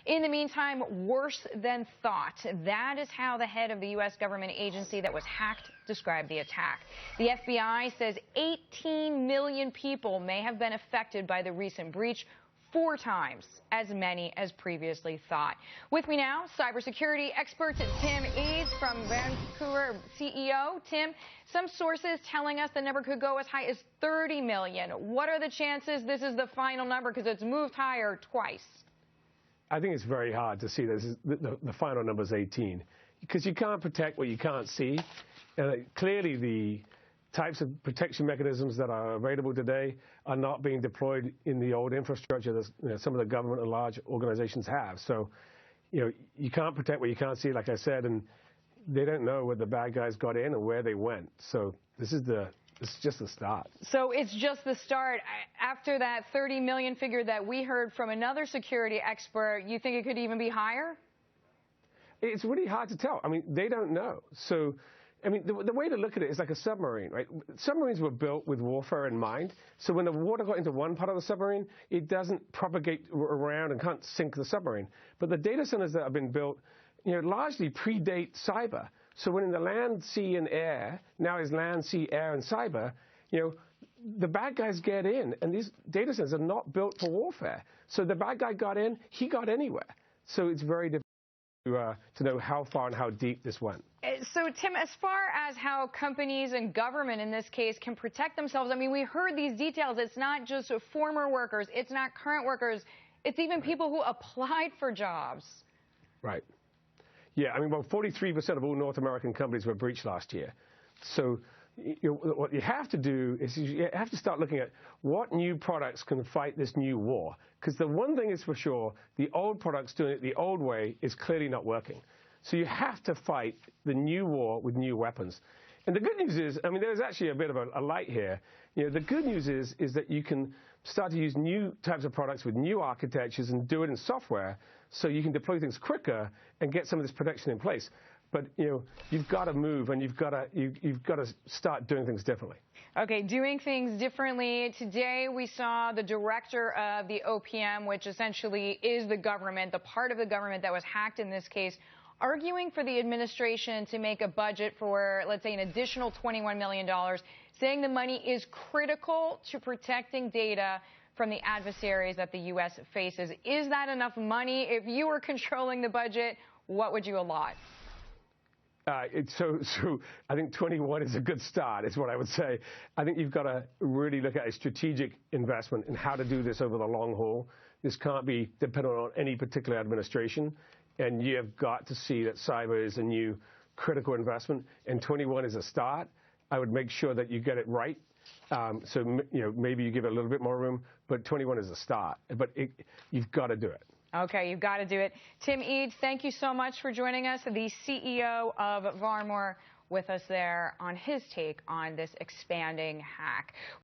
In the meantime, worse than thought. That is how the head of the U.S. government agency that was hacked described the attack. The FBI says 18 million people may have been affected by the recent breach, 4 times as many as previously thought. With me now, cybersecurity expert Tim Eades from vArmour CEO. Tim, some sources telling us the number could go as high as 30 million. What are the chances this is the final number, because it's moved higher twice? I think it's very hard to see this. The final number is 18, because you can't protect what you can't see. Clearly, the types of protection mechanisms that are available today are not being deployed in the old infrastructure that some of the government and large organizations have. So, you can't protect what you can't see, like I said, and they don't know where the bad guys got in and where they went. So this is just the start. So it's just the start. After that 30 million figure that we heard from another security expert, you think it could even be higher? It's really hard to tell. I mean, they don't know. So, I mean, the way to look at it is like a submarine, right? Submarines were built with warfare in mind. So when the water got into one part of the submarine, it doesn't propagate around and can't sink the submarine. But the data centers that have been built, largely predate cyber. So when in the land, sea, and air, now is land, sea, air, and cyber, the bad guys get in, and these data centers are not built for warfare. So the bad guy got in, he got anywhere. So it's very difficult to know how far and how deep this went. So, Tim, as far as how companies and government in this case can protect themselves, I mean, we heard these details. It's not just former workers. It's not current workers. It's even people who applied for jobs. Right. Yeah, I mean, well, 43% of all North American companies were breached last year. So what you have to do is you have to start looking at what new products can fight this new war. Because the one thing is for sure, the old products doing it the old way is clearly not working. So you have to fight the new war with new weapons. And the good news is, I mean, there's actually a bit of a light here. The good news is that you can start to use new types of products with new architectures and do it in software, so you can deploy things quicker and get some of this protection in place. But you've got to move, and you've got to start doing things differently. Okay, doing things differently. Today we saw the director of the OPM, which essentially is the government, the part of the government that was hacked in this case, arguing for the administration to make a budget for, let's say, an additional $21 million, saying the money is critical to protecting data from the adversaries that the U.S. faces. Is that enough money? If you were controlling the budget, what would you allot? So I think 21 is a good start, is what I would say. I think you've got to really look at a strategic investment in how to do this over the long haul. This can't be dependent on any particular administration. And you have got to see that cyber is a new critical investment, and 21 is a start. I would make sure that you get it right. So maybe you give it a little bit more room, but 21 is a start. But you've got to do it. Okay, you've got to do it. Tim Eades, thank you so much for joining us, the CEO of vArmour, with us there on his take on this expanding hack.